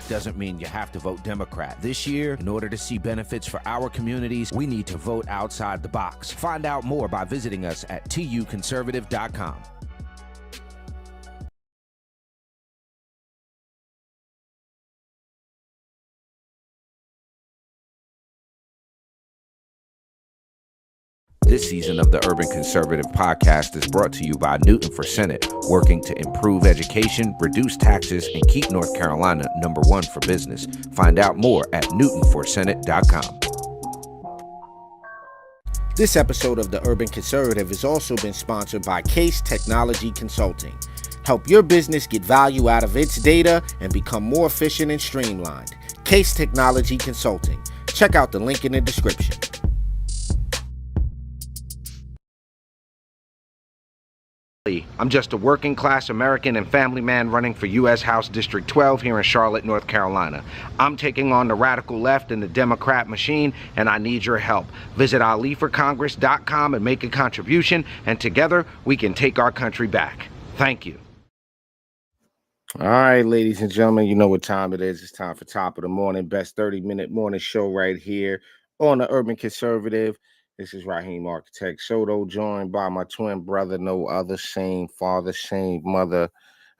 doesn't mean you have to vote Democrat. This year, in order to see benefits for our communities, we need to vote outside the box. Find out more by visiting us at tuconservative.com. This season of the Urban Conservative Podcast is brought to you by Newton for Senate, working to improve education, reduce taxes, and keep North Carolina #1 for business. Find out more at newtonforsenate.com. This episode of the Urban Conservative has also been sponsored by Case Technology Consulting. Help your business get value out of its data and become more efficient and streamlined. Case Technology Consulting. Check out the link in the description. I'm just a working class American and family man running for U.S. House District 12 here in Charlotte, North Carolina. I'm taking on the radical left and the Democrat machine, and I need your help. Visit aliforcongress.com and make a contribution, and together we can take our country back. Thank you. All right, ladies and gentlemen, you know what time it is. It's time for Top of the Morning, best 30-minute morning show right here on the Urban Conservative. This is Raheem Architect Soto, joined by my twin brother, no other, same father, same mother,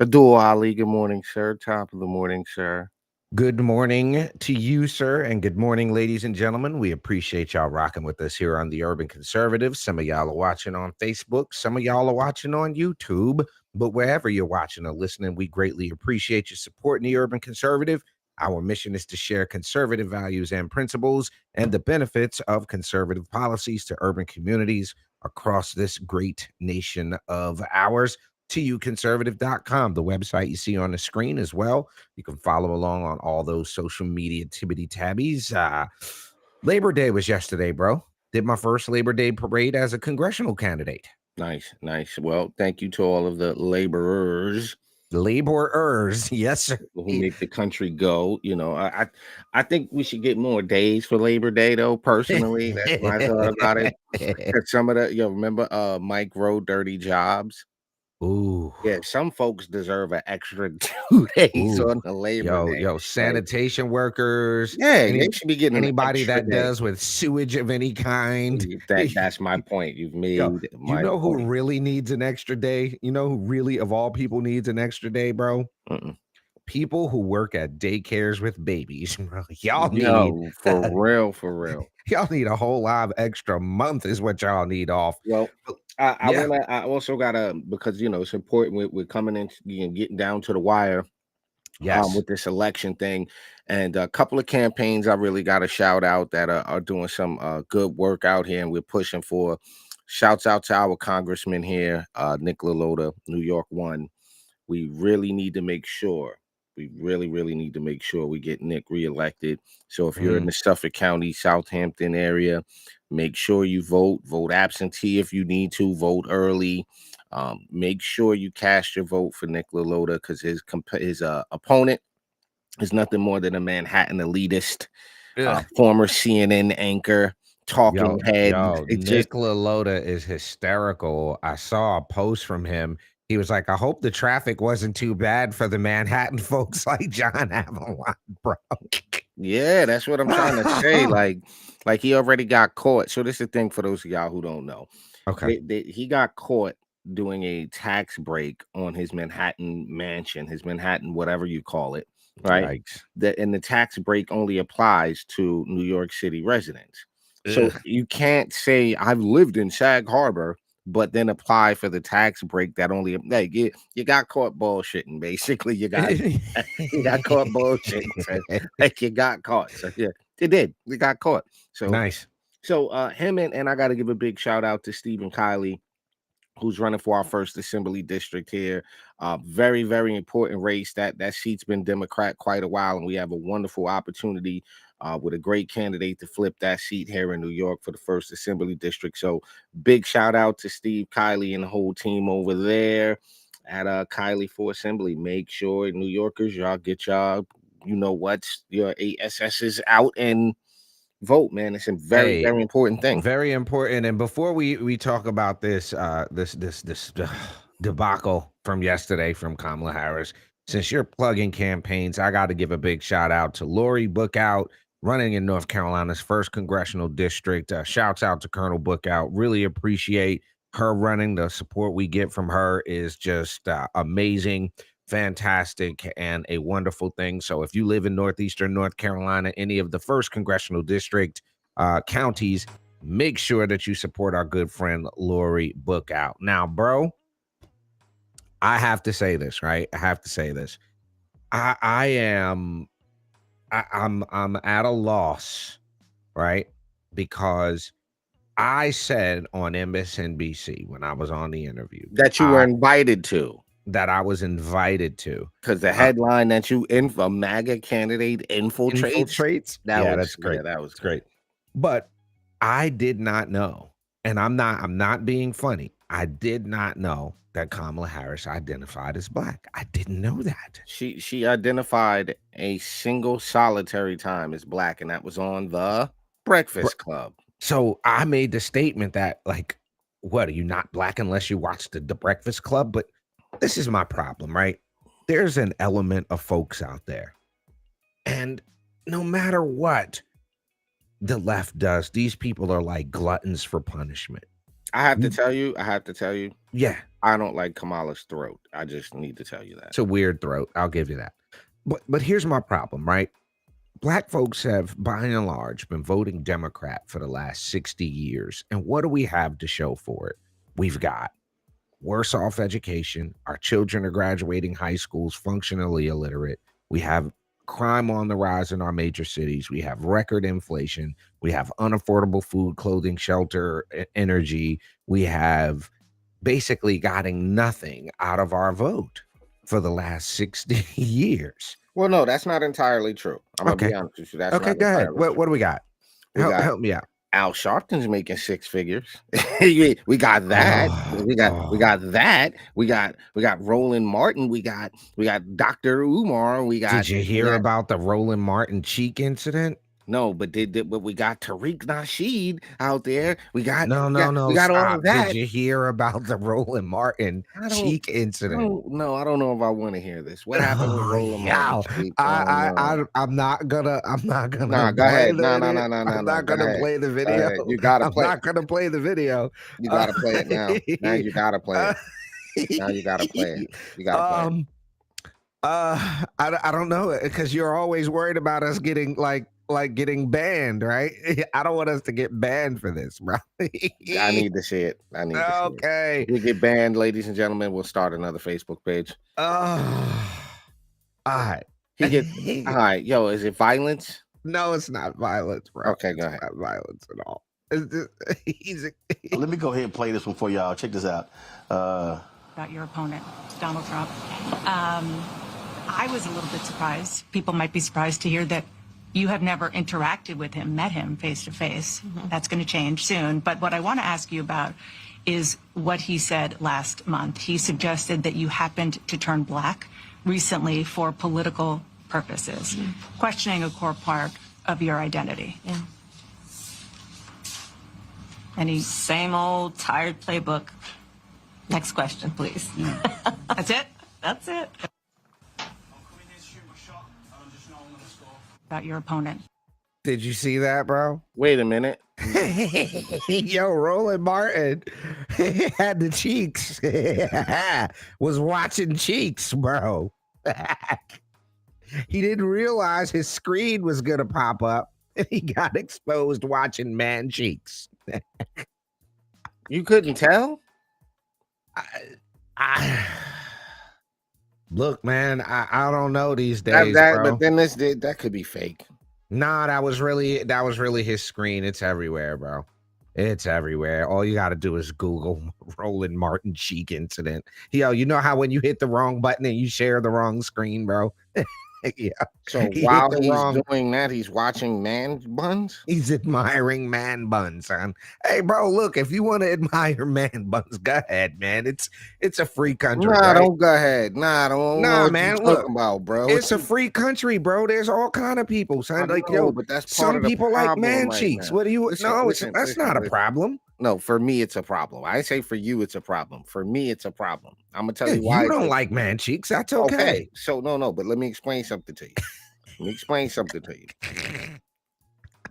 Addul Ali. Good morning, sir. Top of the morning, sir. Good morning to you, sir, and good morning, ladies and gentlemen. We appreciate y'all rocking with us here on the Urban Conservative. Some of y'all are watching on Facebook. Some of y'all are watching on YouTube. But wherever you're watching or listening, we greatly appreciate your support in the Urban Conservative. Our mission is to share conservative values and principles and the benefits of conservative policies to urban communities across this great nation of ours. tuconservative.com, the website you see on the screen as well. You can follow along on all those social media tibbity-tabbies. Labor Day was yesterday, bro. Did my first Labor Day parade as a congressional candidate. Nice, nice. Well, thank you to all of the laborers. Yes, sir. Who make the country go. You know, I think we should get more days for Labor Day, though, personally. That's my thought about it. Some of the, remember Mike Rowe, Dirty Jobs? Ooh. Yeah, some folks deserve an extra 2 days on the Labor Day. Sanitation workers. Yeah, they should be getting anybody that does with sewage of any kind. That's my point. You've made my know point. Who really needs an extra day? You know who really, of all people, needs an extra day, bro? People who work at daycares with babies. Y'all need for real. Y'all need a whole lot of extra month is what y'all need off. Well, I also gotta, because it's important. We're coming in and getting down to the wire. Yes. With this election thing, and a couple of campaigns I really got to shout out that are doing some good work out here, and we're pushing for. Shouts out to our congressman here, Nick LaLota, New York 1. We really need to make sure. We really need to make sure we get Nick reelected. So if you're in the Suffolk County, Southampton area, make sure you vote. Vote absentee if you need to. Vote early. Make sure you cast your vote for Nick LaLota, because his opponent is nothing more than a Manhattan elitist, former CNN anchor, talking head. Nick LaLota is hysterical. I saw a post from him. He was like, I hope the traffic wasn't too bad for the Manhattan folks like John Avalon, bro. Yeah, that's what I'm trying to say. Like he already got caught. So this is the thing for those of y'all who don't know. Okay. He got caught doing a tax break on his Manhattan mansion, his Manhattan, whatever you call it, right? And the tax break only applies to New York City residents. So you can't say I've lived in Sag Harbor, but then apply for the tax break that only you got caught bullshitting. Basically, you got caught bullshitting. Like you got caught. So yeah, it did. We got caught. So nice. So him and I got to give a big shout out to Stephen Kiley, who's running for our first assembly district here. Very, very important race. That seat's been Democrat quite a while, and we have a wonderful opportunity with a great candidate to flip that seat here in New York for the first assembly district. So big shout out to Steve Kiley and the whole team over there at Kiley for Assembly. Make sure, New Yorkers, y'all get your ASSs out and vote, man. It's a very important thing. Very important. And before we talk about this debacle from yesterday from Kamala Harris, since you're plugging campaigns, I got to give a big shout out to Lori Bookout, running in North Carolina's 1st congressional district. Shouts out to Colonel Bookout. Really appreciate her running. The support we get from her is just amazing, fantastic, and a wonderful thing. So if you live in northeastern North Carolina, any of the 1st congressional district counties, make sure that you support our good friend Lori Bookout. Now, bro, I have to say this, right? I have to say this. I'm at a loss, right? Because I said on MSNBC when I was on the interview that you were invited to. That I was invited to. Because the headline that you a MAGA candidate infiltrates. That's great. Yeah, that was great. But I did not know, and I'm not being funny. I did not know that Kamala Harris identified as Black. I didn't know that. She identified a single solitary time as Black, and that was on the Breakfast Club. So I made the statement that, like, what, are you not Black unless you watch the Breakfast Club? But this is my problem, right? There's an element of folks out there, and no matter what the left does, these people are like gluttons for punishment. I have to tell you. Yeah. I don't like Kamala's throat. I just need to tell you that. It's a weird throat. I'll give you that. But here's my problem, right? Black folks have, by and large, been voting Democrat for the last 60 years. And what do we have to show for it? We've got worse off education. Our children are graduating high schools functionally illiterate. We have crime on the rise in our major cities. We have record inflation. We have unaffordable food, clothing, shelter, energy. We have basically gotten nothing out of our vote for the last 60 years. Well, no, that's not entirely true. I'm gonna be honest with you. That's okay. Go ahead. What do we got? Help me out. Al Sharpton's making 6 figures. we got that. We got that. We got Roland Martin. We got Dr. Umar. Did you hear about the Roland Martin cheek incident? No, but we got Tariq Nasheed out there. We got no. We got all of that. Did you hear about the Roland Martin cheek incident? No, I don't know if I want to hear this. What happened with Roland Martin? I'm not gonna. No, go ahead. No. I'm not gonna play the video. You gotta play. I'm not gonna play the video. You gotta play it now. Now you gotta play it. Now you gotta play it. You gotta play it. I don't know, because you're always worried about us getting getting banned, right? I don't want us to get banned for this, bro. I need to see it. Okay. We get banned, ladies and gentlemen. We'll start another Facebook page. All right. All right. Yo, is it violence? No, it's not violence, bro. Okay, go ahead. It's not violence at all. Let me go ahead and play this one for y'all. Check this out. About your opponent, Donald Trump. I was a little bit surprised. People might be surprised to hear that you have never interacted with him, met him face to face. That's going to change soon. But what I want to ask you about is what he said last month. He suggested that you happened to turn Black recently for political purposes, questioning a core part of your identity. Yeah. Any same old tired playbook. Next question, please. That's it? That's it. About your opponent. Did you see that, bro? Wait a minute. Yo, Roland Martin had the cheeks. Was watching cheeks, bro. He didn't realize his screen was gonna pop up, and he got exposed watching man cheeks. You couldn't tell? Look, man, I don't know these days, bro. But then that could be fake. Nah, that was really his screen. It's everywhere, bro. It's everywhere. All you got to do is Google Roland Martin cheek incident. Yo, you know how when you hit the wrong button and you share the wrong screen, bro? Yeah. So while he's doing that, he's watching man buns? He's admiring man buns, son. Hey, bro, look, if you want to admire man buns, go ahead, man. It's a free country. Nah, right? Don't go ahead. Nah, man. Look about, bro. It's a free country, bro. There's all kind of people, son. Like, yo, but that's some people like man cheeks. Now. What do you? That's not a problem. No, for me, it's a problem. I say for you, it's a problem. For me, it's a problem. I'm gonna tell Yeah, you why. you don't like man cheeks. That's okay. Okay, so no, but let me explain something to you. Let me explain something to you.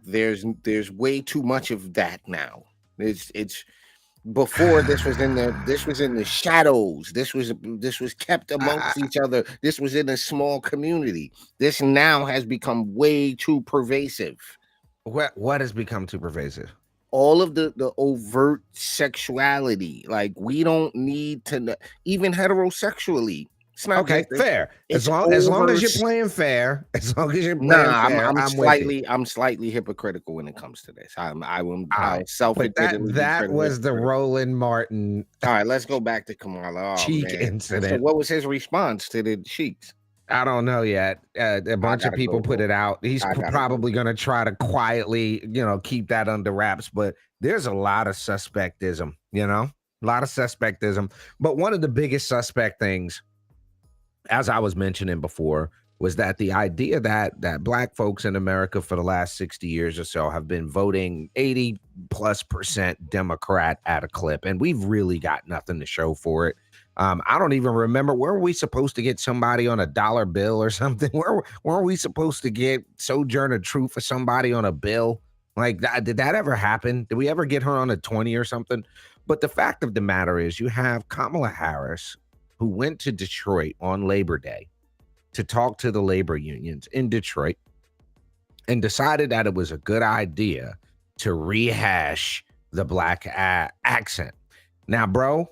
There's way too much of that now. It's before this was in the shadows. This was kept amongst each other. This was in a small community. This now has become way too pervasive. What has become too pervasive? All of the overt sexuality. Like, we don't need to even heterosexually. It's not Okay, just, fair. it's As long as over- you're playing fair, as long as you're playing Nah, fair, I'm slightly hypocritical when it comes to this. I'll self-admittedly be that was the hypocritical. Roland Martin All right, let's go back to Kamala. Oh, cheek man. incident. So what was his response to the cheeks? I don't know yet. A bunch of people put it out. He's probably going to try to quietly, keep that under wraps. But there's a lot of suspectism, a lot of suspectism. But one of the biggest suspect things, as I was mentioning before, was that the idea that black folks in America for the last 60 years or so have been voting 80+% Democrat at a clip, and we've really got nothing to show for it. I don't even remember, were we supposed to get somebody on a dollar bill or something? Weren't we supposed to get Sojourner Truth for somebody on a bill? Like that? Did that ever happen? Did we ever get her on a 20 or something? But the fact of the matter is, you have Kamala Harris, who went to Detroit on Labor Day to talk to the labor unions in Detroit and decided that it was a good idea to rehash the black accent. Now, bro,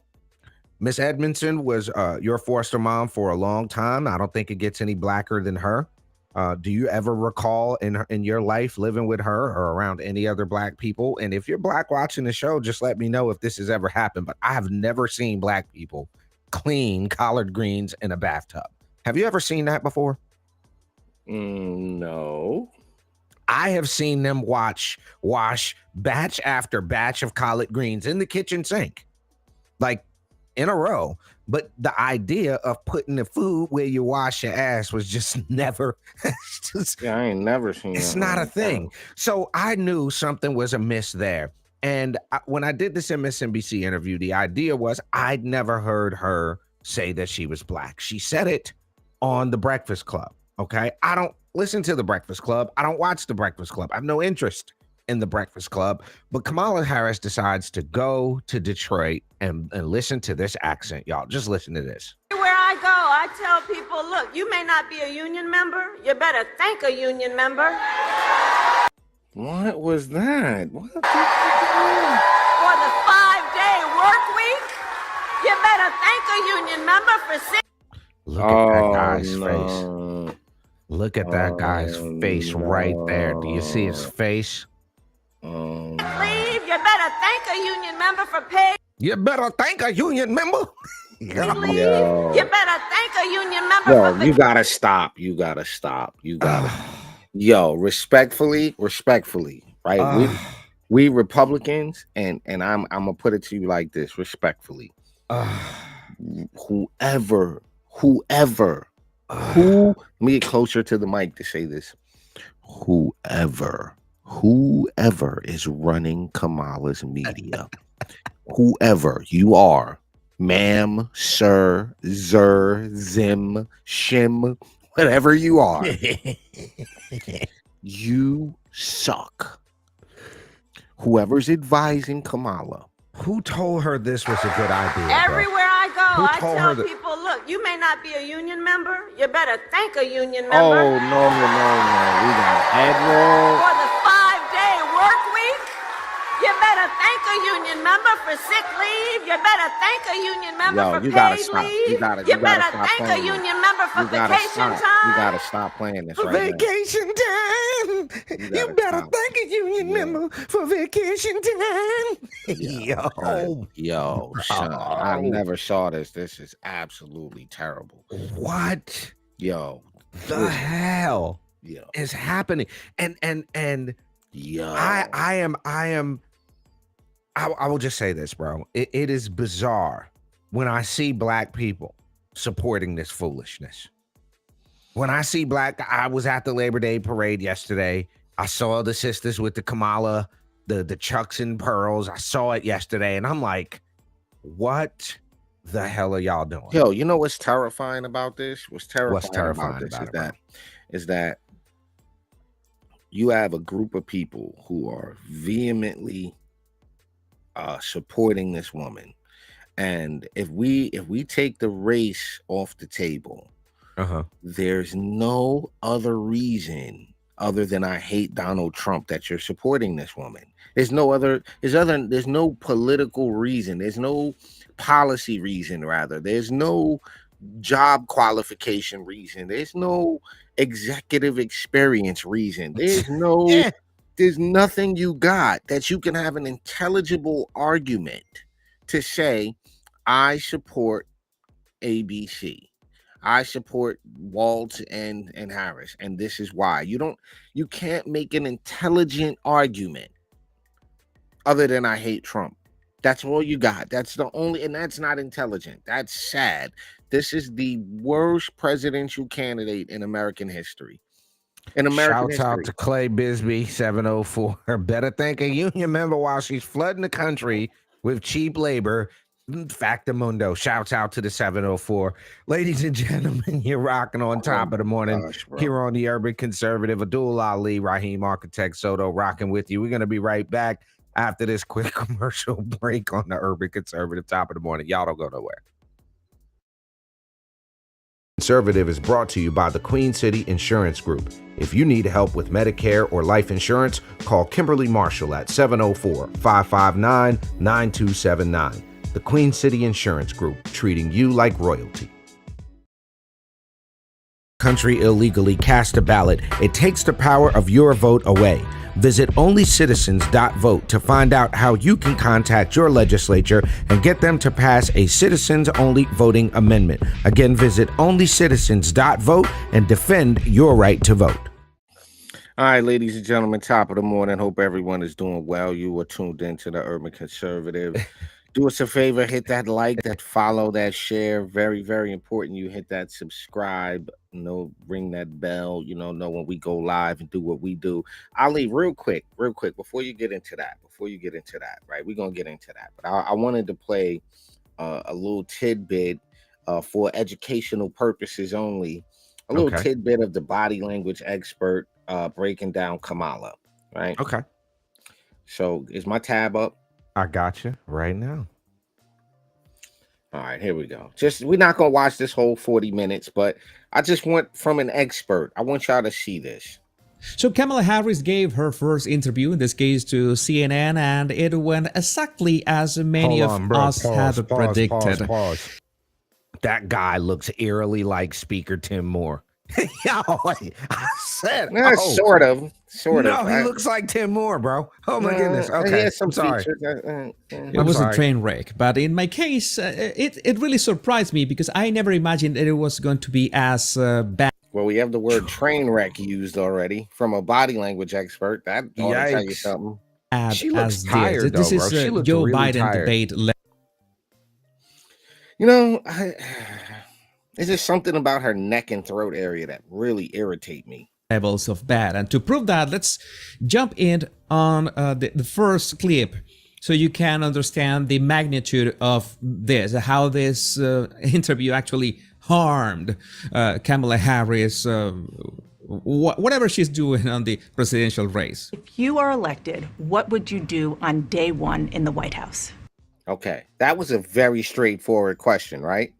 Miss Edmondson was your foster mom for a long time. I don't think it gets any blacker than her. Do you ever recall in your life living with her or around any other black people? And if you're black watching the show, just let me know if this has ever happened. But I have never seen black people clean collard greens in a bathtub. Have you ever seen that before? No. I have seen them wash batch after batch of collard greens in the kitchen sink, like in a row. But the idea of putting the food where you wash your ass was just never. Yeah, I ain't never seen. It's not a thing. So I knew something was amiss there. And when I did this MSNBC interview, the idea was I'd never heard her say that she was black. She said it on The Breakfast Club. Okay. I don't listen to The Breakfast Club. I don't watch The Breakfast Club. I have no interest in The Breakfast Club. But Kamala Harris decides to go to Detroit and listen to this accent, y'all. Just listen to this. Where I go, I tell people, look, you may not be a union member. You better thank a union member. What was that? What the For the 5-day work week, you better thank a union member for 6. Look at that guy's face. Look at that guy's face right there. Do you see his face? Leave. You better thank a union member for pay. You better thank a union member. Leave. You better thank a union member for you gotta stop. You gotta. Yo, respectfully, right? We Republicans, and I'm gonna put it to you like this, respectfully. Whoever, let me get closer to the mic to say this. Whoever is running Kamala's media, whoever you are, ma'am, sir, zim, shim, whatever you are, you suck. Whoever's advising Kamala. Who told her this was a good idea? Everywhere I go, I tell that? people, look, you may not be a union member. You better thank a union member. Oh, no. We got head roll. For the 5-day work week, you better thank a union member for sick leave. You better thank a union member for paid leave. You better thank a union member for vacation time. You gotta stop playing this right vacation time. You better thank a union member for vacation time. Yo, son, I never saw this. This is absolutely terrible. What? Yo, the hell is happening? And yo, I will just say this, bro. It is bizarre when I see black people supporting this foolishness. When I see I was at the Labor Day parade yesterday. I saw the sisters with the Kamala the Chucks and pearls. I saw it yesterday, and I'm like, what the hell are y'all doing? Yo, you know what's terrifying about this? What's terrifying about this is that you have a group of people who are vehemently supporting this woman. And if we take the race off the table, there's no other reason other than I hate Donald Trump that you're supporting this woman. There's no political reason. There's no policy reason, rather. There's no job qualification reason. There's no executive experience reason. There's no there's nothing you got that you can have an intelligible argument to say, I support ABC. I support Waltz and Harris, and this is why. You can't make an intelligent argument other than I hate Trump. That's all you got. That's the only, and that's not intelligent. That's sad. This is the worst presidential candidate in American history. Shouts out to Clay Bisbee, 704. Better thank a union member while she's flooding the country with cheap labor. Factamundo. Shouts out to the 704. Ladies and gentlemen, you're rocking on top of the morning here on the Urban Conservative. Addul Ali, Raheem Architect Soto, rocking with you. We're going to be right back after this quick commercial break on the Urban Conservative top of the morning. Y'all don't go nowhere. Conservative is brought to you by the Queen City Insurance Group. If you need help with Medicare or life insurance, call Kimberly Marshall at 704-559-9279. The Queen City Insurance Group, treating you like royalty. Country illegally cast a ballot. It takes the power of your vote away. Visit onlycitizens.vote to find out how you can contact your legislature and get them to pass a citizens-only voting amendment. Again, visit onlycitizens.vote and defend your right to vote. All right, ladies and gentlemen, top of the morning. Hope everyone is doing well. You are tuned into the Urban Conservative. Do us a favor, hit that like, that follow, that share. Very, very important. You hit that subscribe, ring that bell, know when we go live and do what we do. Ali, real quick, before you get into that, right? We're going to get into that. But I wanted to play a little tidbit for educational purposes only. A little tidbit of the body language expert breaking down Kamala, right? Okay. So is my tab up? I got you right now. All right, here we go. We're not going to watch this whole 40 minutes, but I just want from an expert. I want y'all to see this. So Kamala Harris gave her first interview, in this case to CNN, and it went exactly as many of us had predicted. Pause. That guy looks eerily like Speaker Tim Moore. I said, sort of. No, he looks like Tim Moore, bro. Oh my goodness. Okay, I'm sorry. It was a train wreck, but in my case, it really surprised me because I never imagined that it was going to be as bad. Well, we have the word train wreck used already from a body language expert. That ought to tell you something. She looks tired, this though, is bro. Joe really Biden tired. debate. There's just something about her neck and throat area that really irritate me. Levels of bad, and to prove that, let's jump in on the first clip so you can understand the magnitude of this, how this interview actually harmed Kamala Harris, whatever she's doing on the presidential race. If you are elected, what would you do on day one in the White House? Okay, that was a very straightforward question, right?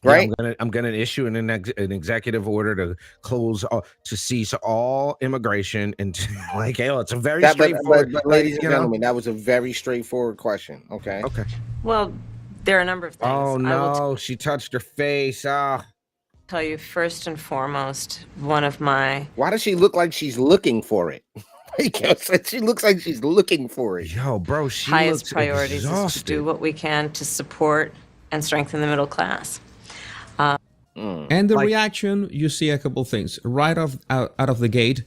Right. Yeah, I'm gonna issue an executive order to close to cease all immigration and it's a very straightforward. But ladies and gentlemen, that was a very straightforward question. Okay. Well, there are a number of things. Oh no, she touched her face. Tell you first and foremost, one of my. Why does she look like she's looking for it? She looks like she's looking for it. Yo, bro, she highest priorities is to do what we can to support and strengthen the middle class. And the reaction, you see a couple things right out of the gate.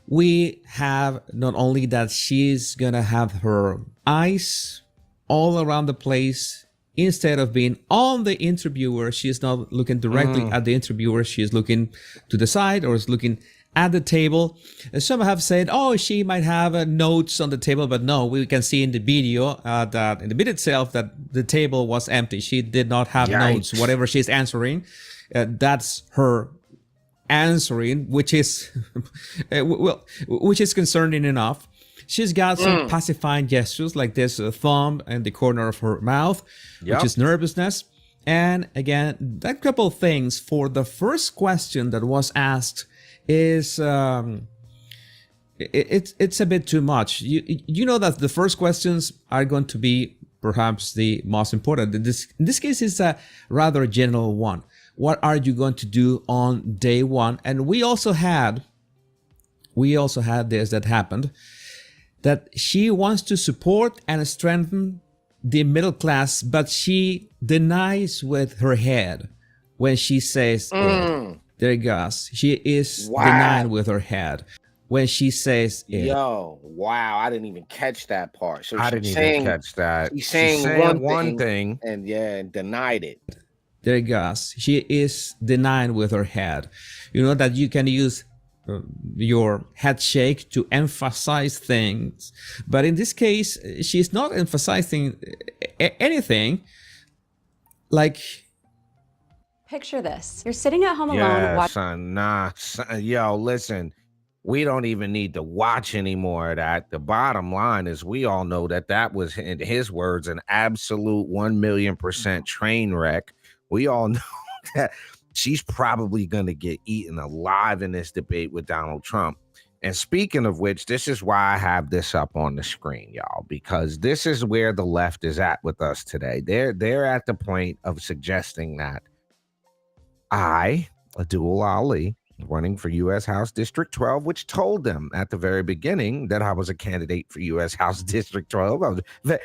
We have not only that she's gonna have her eyes all around the place. Instead of being on the interviewer, she's not looking directly at the interviewer. She's looking to the side or is looking at the table. Some have said, oh, she might have notes on the table, but no, we can see in the video that in the video itself that the table was empty. She did not have notes. Whatever she's answering, that's her answering, which is which is concerning enough. She's got some pacifying gestures like this thumb in the corner of her mouth, which is nervousness. And again, that couple of things for the first question that was asked is it's a bit too much. You know that the first questions are going to be perhaps the most important. In this case, it's a rather general one. What are you going to do on day one? And we also had this that happened, that she wants to support and strengthen the middle class, but she denies with her head when she says it. There it goes. She is denying with her head when she says it. Yo, wow, I didn't even catch that part. So I didn't even catch that. She's saying one thing and denied it. There it goes. She is denying with her head. You know that you can use your head shake to emphasize things, but in this case she's not emphasizing anything. Like, picture this: you're sitting at home alone son, yo, listen, we don't even need to watch any more of that. The bottom line is we all know that was, in his words, an absolute 1,000,000% train wreck. We all know that she's probably going to get eaten alive in this debate with Donald Trump. And speaking of which, this is why I have this up on the screen, y'all, because this is where the left is at with us today. They're at the point of suggesting that I, Addul Ali, running for U.S. House District 12, which told them at the very beginning that I was a candidate for U.S. House District 12. I was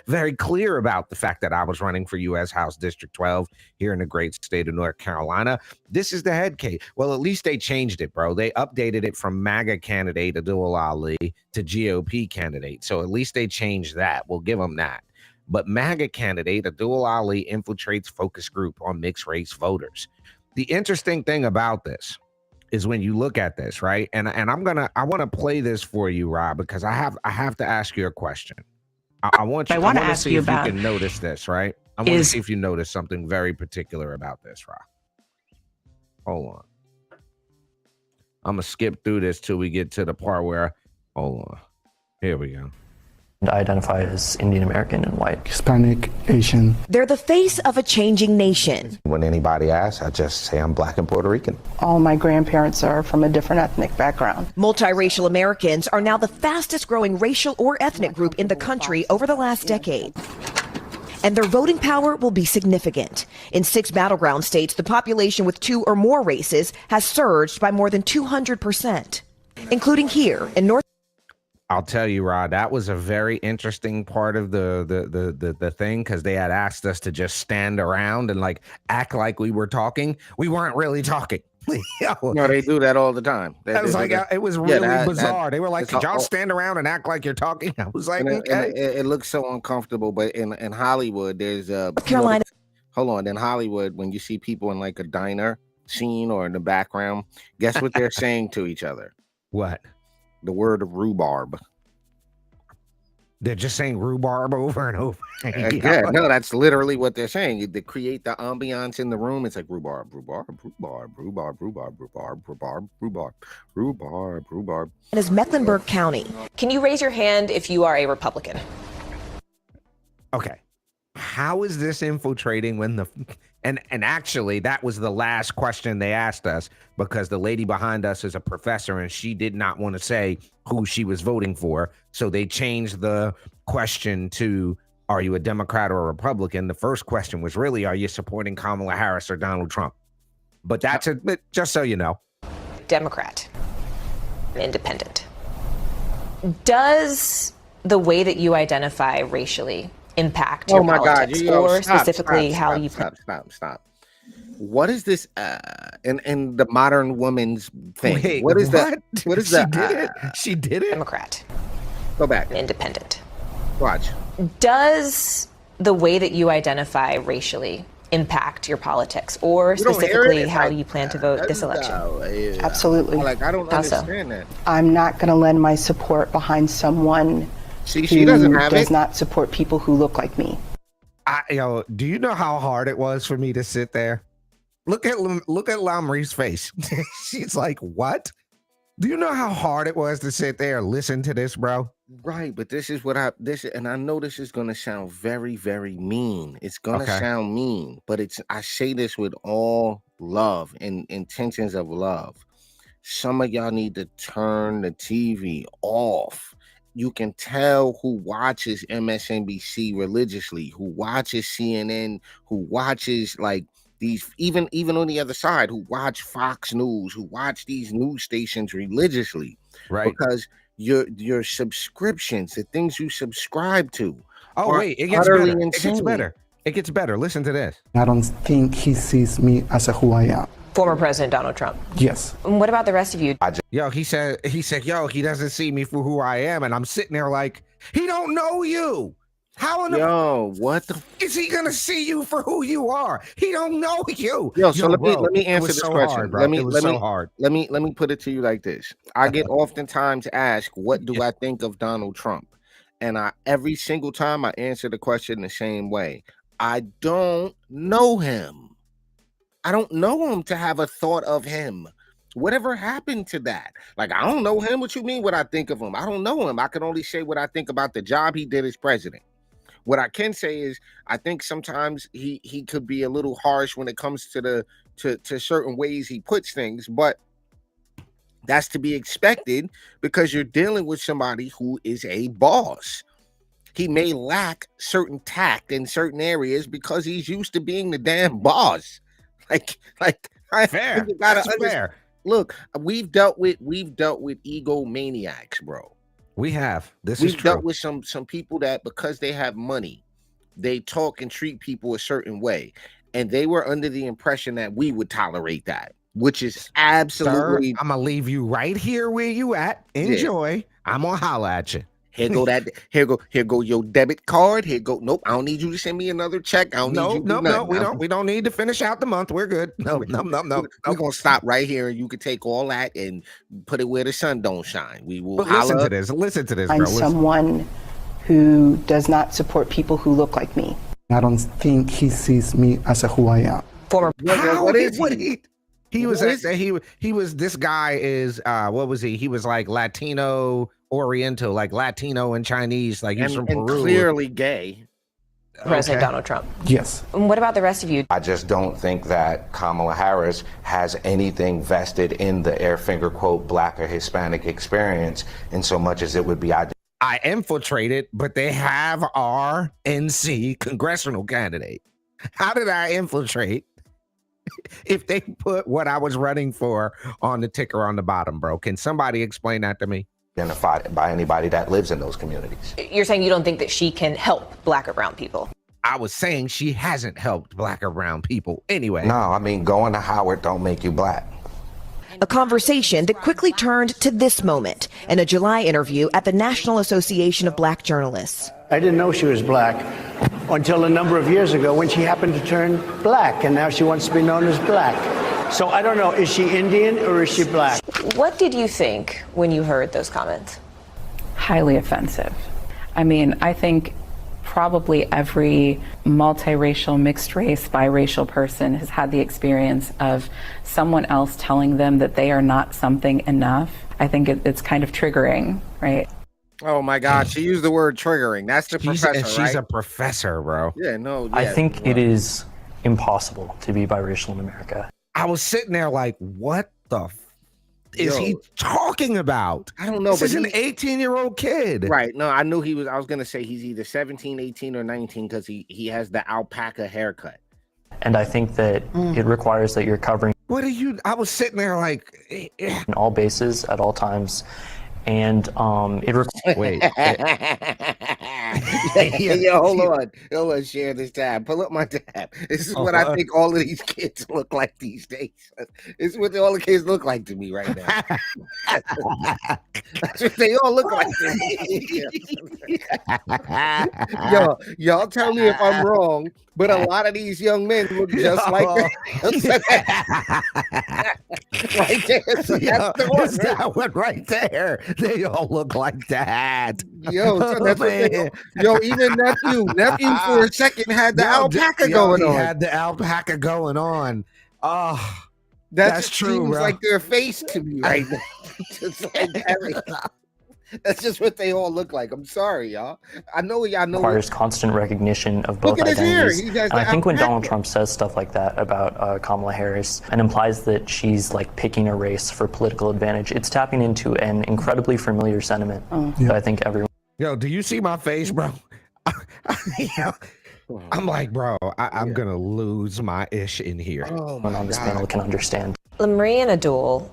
very clear about the fact that I was running for U.S. House District 12 here in the great state of North Carolina. This is the head case. Well, at least they changed it, bro. They updated it from MAGA candidate Addul Ali to GOP candidate. So at least they changed that. We'll give them that. But MAGA candidate Addul Ali infiltrates focus group on mixed race voters. The interesting thing about this is when you look at this, right? And I want to play this for you, Rob, because I have to ask you a question. I want to ask you about, if you can notice this, right? I want to see if you notice something very particular about this, Rob. Hold on. I'm gonna skip through this till we get to the part where, hold on. Here we go. I identify as Indian American and white. Hispanic, Asian. They're the face of a changing nation. When anybody asks, I just say I'm Black and Puerto Rican. All my grandparents are from a different ethnic background. Multiracial Americans are now the fastest growing racial or ethnic group in the country over the last decade. And their voting power will be significant. In 6 battleground states, the population with 2 or more races has surged by more than 200%, including here in North. I'll tell you, Rod, that was a very interesting part of the thing, because they had asked us to just stand around and like act like we were talking. We weren't really talking. No, they do that all the time. It was really bizarre. They were like, "Could y'all stand around and act like you're talking?" I was like, "Okay." It looks so uncomfortable, but in Hollywood, there's Carolina. Hold on, in Hollywood, when you see people in like a diner scene or in the background, guess what they're saying to each other? What? The word of rhubarb. They're just saying rhubarb over and over. Yeah, no, that's literally what they're saying. They create the ambiance in the room. It's like rhubarb, rhubarb, rhubarb, rhubarb, rhubarb, rhubarb, rhubarb, rhubarb, rhubarb, rhubarb. And is Mecklenburg County. Can you raise your hand if you are a Republican? Okay. How is this infiltrating when the and actually that was the last question they asked us, because the lady behind us is a professor and she did not want to say who she was voting for, so they changed the question to, are you a Democrat or a Republican? The first question was really, are you supporting Kamala Harris or Donald Trump? But that's it, just so you know. Democrat, independent. Does the way that you identify racially impact your politics, or specifically how you stop. What is this in the modern woman's thing? Wait, what is that? What is that? She did it. Democrat. Go back. Independent. Watch. Does the way that you identify racially impact your politics, or specifically how you plan to vote this election? Absolutely. I don't understand that. I'm not going to lend my support behind someone She who doesn't have does it. not support people who look like me. Do you know how hard it was for me to sit there? Look at Lamri's face. She's like, what? Do you know how hard it was to sit there and listen to this, bro? Right, but this is what and I know this is gonna sound very, very mean. It's gonna sound mean, but I say this with all love and intentions of love. Some of y'all need to turn the TV off. You can tell who watches MSNBC religiously, who watches CNN, who watches like these, even on the other side, who watch Fox News, who watch these news stations religiously, right? Because your subscriptions, the things you subscribe to. Oh wait, it gets better. Insane. It gets better. It gets better. Listen to this. I don't think he sees me as who I am. Former President Donald Trump. Yes. And what about the rest of you? He said, yo, he doesn't see me for who I am, and I'm sitting there like, he don't know you. How in the what the is he gonna see you for who you are? He don't know you. So let me answer this question. Hard, let me put it to you like this. I get oftentimes asked, what do I think of Donald Trump? And every single time I answer the question the same way. I don't know him. I don't know him to have a thought of him. Whatever happened to that? Like, I don't know him. What you mean what I think of him? I don't know him. I can only say what I think about the job he did as president. What I can say is I think sometimes he could be a little harsh when it comes to to certain ways he puts things, but that's to be expected because you're dealing with somebody who is a boss. He may lack certain tact in certain areas because he's used to being the damn boss. Fair. That's fair. Look, we've dealt with egomaniacs, bro. We have. We've dealt with some people that because they have money, they talk and treat people a certain way, and they were under the impression that we would tolerate that, which is absolutely. Sir, I'm gonna leave you right here where you at. Enjoy. Yeah. I'm gonna holla at you. Here go your debit card. Here go. Nope, I don't need you to send me another check. I don't need you to do nothing. We don't need to finish out the month. We're good. No. We're gonna stop right here, and you can take all that and put it where the sun don't shine. We will. But listen to this. Listen to this, bro. I'm someone who does not support people who look like me. I don't think he sees me as who I am. Former. What is he? He was this guy is what was he? He was like Latino Oriental, like Latino and Chinese, like he's from Peru. And clearly gay. President Donald Trump. Yes. And what about the rest of you? I just don't think that Kamala Harris has anything vested in the air finger quote Black or Hispanic experience in so much as it would be. I infiltrated, but they have our NC congressional candidate. How did I infiltrate if they put what I was running for on the ticker on the bottom, bro? Can somebody explain that to me? Identified by anybody that lives in those communities. You're saying you don't think that she can help Black or brown people? I was saying she hasn't helped Black or brown people anyway. No, I mean, going to Howard don't make you Black. A conversation that quickly turned to this moment in a July interview at the National Association of Black Journalists. I didn't know she was Black until a number of years ago when she happened to turn Black, and now she wants to be known as Black. So I don't know, is she Indian or is she Black? What did you think when you heard those comments? Highly offensive. I mean, I think probably every multiracial, mixed race, biracial person has had the experience of someone else telling them that they are not something enough. I think it's kind of triggering, right? Oh my God, she used the word triggering. That's the professor, She's a professor, bro. Yeah, no. Yeah, I think it is impossible to be biracial in America. I was sitting there like, what the is he talking about? I don't know. This is an 18-year-old kid. Right. No, I knew he was. I was going to say he's either 17, 18, or 19 because he has the alpaca haircut. And I think that it requires that you're covering I was sitting there like all bases at all times. And wait. Yo, hold on, share this tab. Pull up my tab. This is what I think all of these kids look like these days. This is what all the kids look like to me right now. That's what they all look like to me. Yo, y'all tell me if I'm wrong, but a lot of these young men look just like that. Right there. So that's the one, that one right there. They all look like that. Yo, so that's what they, yo, even nephew for a second had the alpaca going on. He had the alpaca going on. Oh, that's true. Seems bro. like their face to me right now. Just like that. That's just what they all look like. I'm sorry, y'all. I know y'all know. Requires constant recognition of both identities. And I think when Donald Trump says stuff like that about Kamala Harris and implies that she's like picking a race for political advantage, it's tapping into an incredibly familiar sentiment that I think everyone. Yo, do you see my face, bro? I'm like, bro, I'm gonna lose my ish in here. On this panel can understand. Marie and Addul,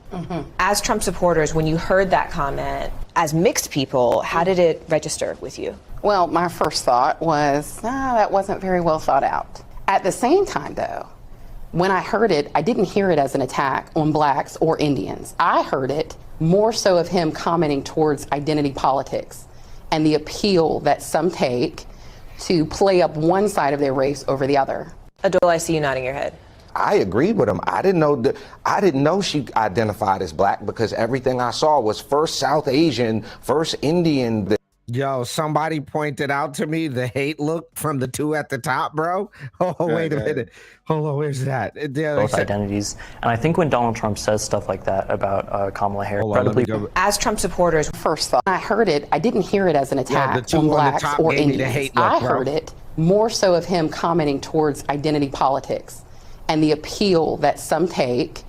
as Trump supporters, when you heard that comment, as mixed people, how did it register with you? Well, my first thought was, that wasn't very well thought out. At the same time, though, when I heard it, I didn't hear it as an attack on blacks or Indians. I heard it more so of him commenting towards identity politics and the appeal that some take to play up one side of their race over the other. Addul, I see you nodding your head. I agreed with him. I didn't know she identified as black because everything I saw was first South Asian, first Indian. Yo, somebody pointed out to me the hate look from the two at the top, bro. Oh, wait a minute. Hold on, where's that? Both identities. And I think when Donald Trump says stuff like that about Kamala Harris, as Trump supporters, first thought, I heard it, I didn't hear it as an attack on blacks or Indians. I heard it more so of him commenting towards identity politics and the appeal that some take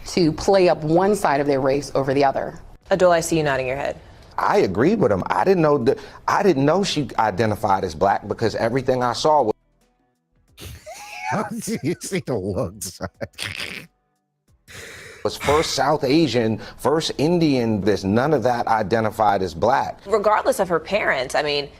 to play up one side of their race over the other. Addul, I see you nodding your head. I agreed with him. I didn't know she identified as black because everything I saw was. You see the looks. Was first South Asian, first Indian. There's none of that identified as black. Regardless of her parents, I mean,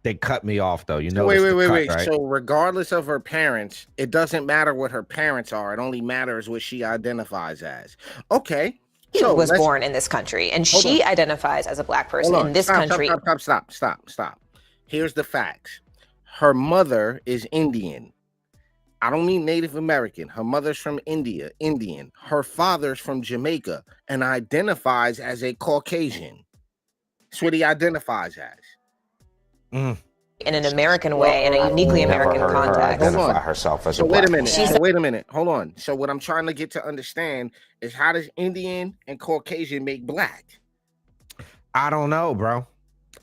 They cut me off though. You know. Wait. Right? So regardless of her parents, it doesn't matter what her parents are. It only matters what she identifies as. Okay. She was born in this country, and she identifies as a black person in this country. Stop. Here's the facts. Her mother is Indian. I don't mean Native American. Her mother's from India, Indian. Her father's from Jamaica and identifies as a Caucasian. That's what he identifies as. In an American way, in a uniquely American context. Identify herself as a wait a black minute. woman. Wait a minute. Hold on. So what I'm trying to get to understand is how does Indian and Caucasian make black? I don't know, bro.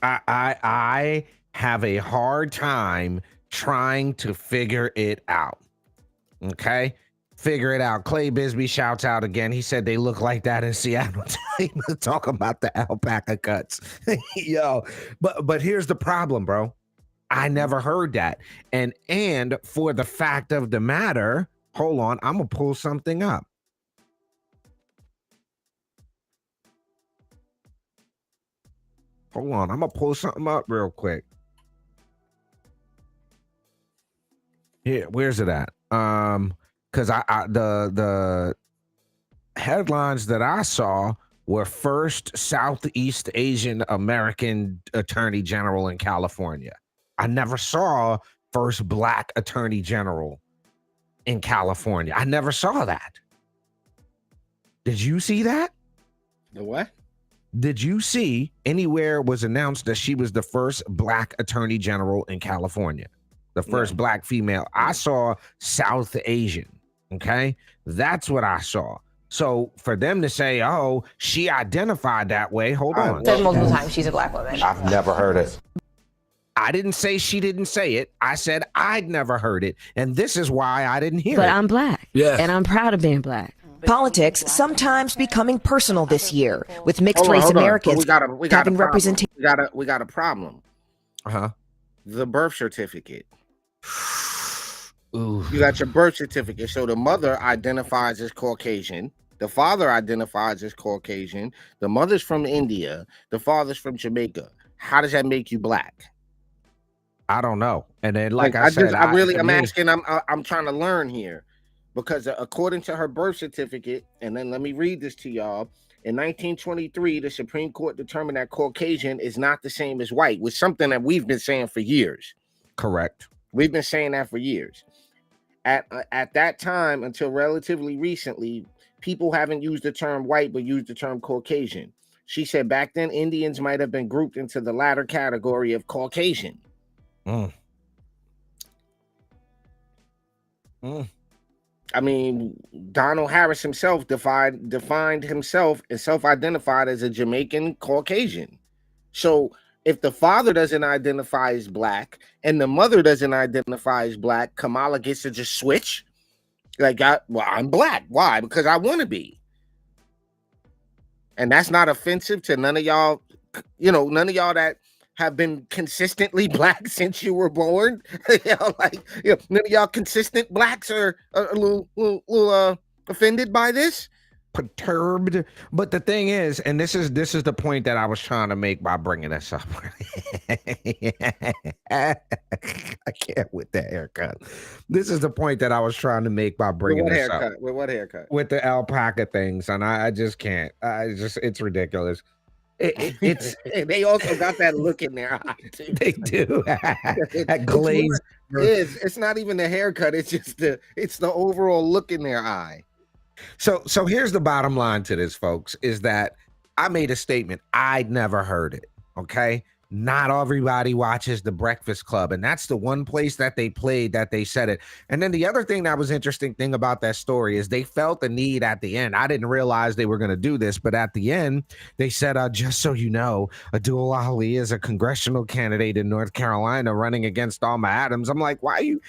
I have a hard time trying to figure it out. Okay? Figure it out. Clay Bisbee shouts out again. He said they look like that in Seattle. Talk about the alpaca cuts. Yo, but here's the problem, bro. I never heard that. And for the fact of the matter, hold on, I'm gonna pull something up. Hold on, I'm gonna pull something up real quick. Here, where's it at? Because the headlines that I saw were first Southeast Asian American Attorney General in California. I never saw first Black Attorney General in California. I never saw that. Did you see that? The what? Did you see anywhere it was announced that she was the first Black Attorney General in California? The first Black female. I saw South Asian. Okay. That's what I saw. So for them to say, oh, she identified that way. Hold on. Said multiple times she's a Black woman. I've never heard it. I didn't say she didn't say it. I said I'd never heard it. And this is why I didn't hear it. But I'm Black. Yeah. And I'm proud of being Black. Politics sometimes becoming personal this year, with mixed race Americans having representation. We got a problem. The birth certificate. Ooh. You got your birth certificate. So the mother identifies as Caucasian. The father identifies as Caucasian. The mother's from India. The father's from Jamaica. How does that make you black? I don't know. And then, like I said, I'm asking. I'm trying to learn here, because according to her birth certificate, and then let me read this to y'all. In 1923, the Supreme Court determined that Caucasian is not the same as white, which is something that we've been saying for years. Correct. We've been saying that for years. At that time, until relatively recently, people haven't used the term white, but used the term Caucasian. She said back then, Indians might have been grouped into the latter category of Caucasian. I mean, Donald Harris himself defined himself and self-identified as a Jamaican Caucasian. So if the father doesn't identify as black and the mother doesn't identify as black, Kamala gets to just switch. Like, I'm black. Why? Because I want to be. And that's not offensive to none of y'all, none of y'all that have been consistently black since you were born. None of y'all consistent blacks are a little offended by this. Perturbed. But the thing is, and this is the point that I was trying to make by bringing this up. I can't with that haircut. This is the point that I was trying to make by bringing this up. With what haircut? With the alpaca things, and I just can't. It's ridiculous. It's they also got that look in their eye too. They do. That glaze. It's not even the haircut. It's just the overall look in their eye. So here's the bottom line to this, folks, is that I made a statement. I'd never heard it. Okay. Not everybody watches The Breakfast Club. And that's the one place that they played that they said it. And then the other thing that was interesting thing about that story is they felt the need at the end. I didn't realize they were going to do this, but at the end, they said, just so you know, Addul Ali is a congressional candidate in North Carolina running against Alma Adams. I'm like, why are you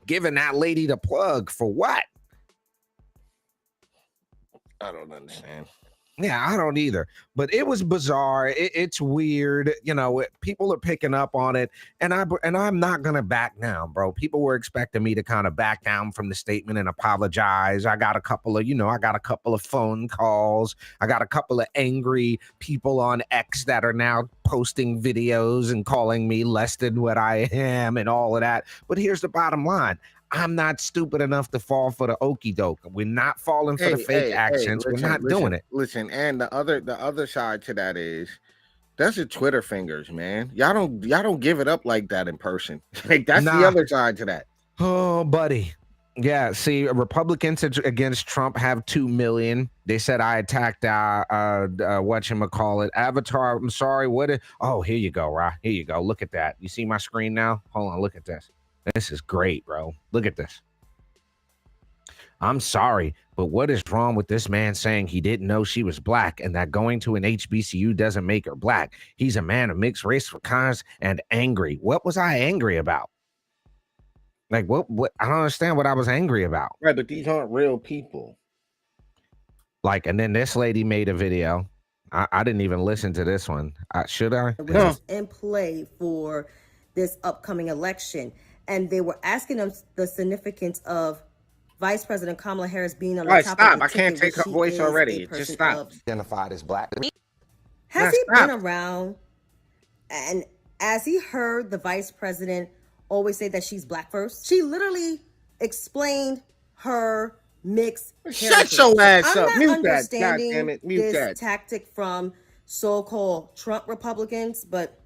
giving that lady the plug for what? I don't understand. Yeah, I don't either. But it was bizarre. It's weird. People are picking up on it, and I'm not gonna back down, bro. People were expecting me to kind of back down from the statement and apologize. I got a couple of phone calls. I got a couple of angry people on X that are now posting videos and calling me less than what I am and all of that. But here's the bottom line. I'm not stupid enough to fall for the okie doke. We're not falling for the fake accents. We're not doing it. Listen, and the other side to that is that's the Twitter fingers, man. Y'all don't give it up like that in person. Like that's the other side to that. Oh, buddy. Yeah, see, Republicans against Trump have 2 million. They said I attacked whatchamacallit, Avatar. I'm sorry. Oh, here you go, Ra. Here you go. Look at that. You see my screen now? Hold on, look at this. This is great, bro. Look at this. I'm sorry, but what is wrong with this man saying he didn't know she was black and that going to an HBCU doesn't make her black? He's a man of mixed race for cause and angry. What was I angry about? Like, what? I don't understand what I was angry about. Right, but these aren't real people. Like, and then this lady made a video. I didn't even listen to this one. Should I? No. In play for this upcoming election. And they were asking them the significance of Vice President Kamala Harris being on the top stop. of the I can't take her voice already. Just stop. Identified as black. Has he been around? And as he heard the vice president always say that she's black first, she literally explained her mixed Shut your ass up. Mute that. God damn it. Mute that. Tactic from so-called Trump Republicans, but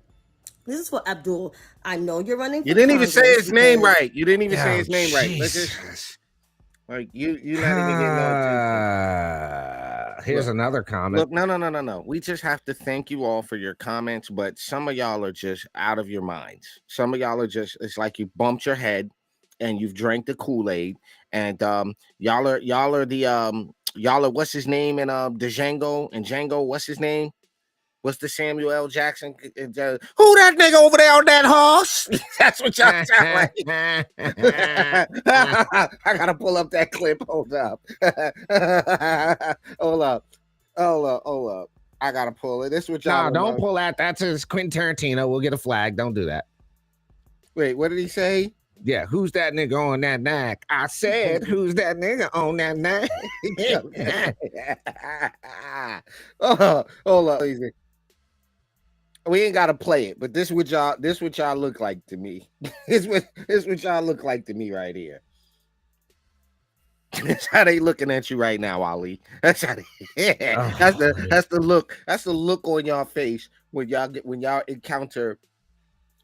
this is for Addul. I know you're running. You didn't even say his name right. You didn't even say his name right. Let's just, like you're not even getting on. Here's another comment. Look, no. We just have to thank you all for your comments, but some of y'all are just out of your minds. Some of y'all are just, it's like you bumped your head and you've drank the Kool-Aid, and y'all are what's his name in the Django, and Django, what's his name? What's the Samuel L. Jackson? Who that nigga over there on that horse? That's what y'all sound like. I gotta pull up that clip. Hold up. Hold up. I gotta pull it. This is what y'all. No, don't pull that. That's his Quentin Tarantino. We'll get a flag. Don't do that. Wait, what did he say? Yeah, who's that nigga on that nag? I said, who's that nigga on that nag? Hold on, easy. We ain't gotta play it, but this what y'all look like to me. This what y'all look like to me right here. That's how they looking at you right now, Ali. That's how that's the look. That's the look on y'all face when y'all encounter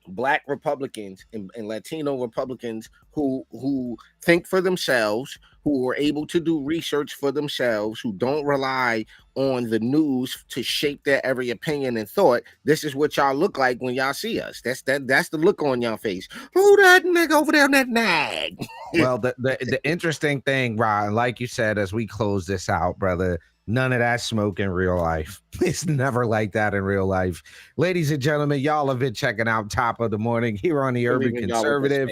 Black Republicans and Latino Republicans who think for themselves, who are able to do research for themselves, who don't rely on the news to shape their every opinion and thought. This is what y'all look like when y'all see us. That's the look on y'all face. Who that nigga over there on that nag? Well, the interesting thing, Rod, like you said, as we close this out, brother, none of that smoke in real life. It's never like that in real life. Ladies and gentlemen, y'all have been checking out Top of the Morning here on the Urban Conservative.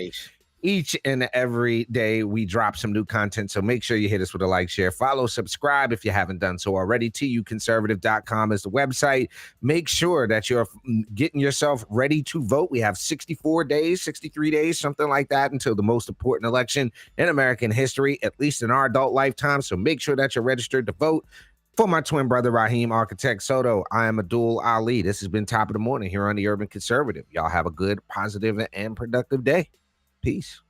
Each and every day we drop some new content, so make sure you hit us with a like, share, follow, subscribe if you haven't done so already. TUconservative.com is the website. Make sure that you're getting yourself ready to vote. We have 64 days, 63 days, something like that, until the most important election in American history, at least in our adult lifetime. So make sure that you're registered to vote. For my twin brother, Raheem Architect Soto, I am Addul Ali. This has been Top of the Morning here on the Urban Conservative. Y'all have a good, positive, and productive day. Peace.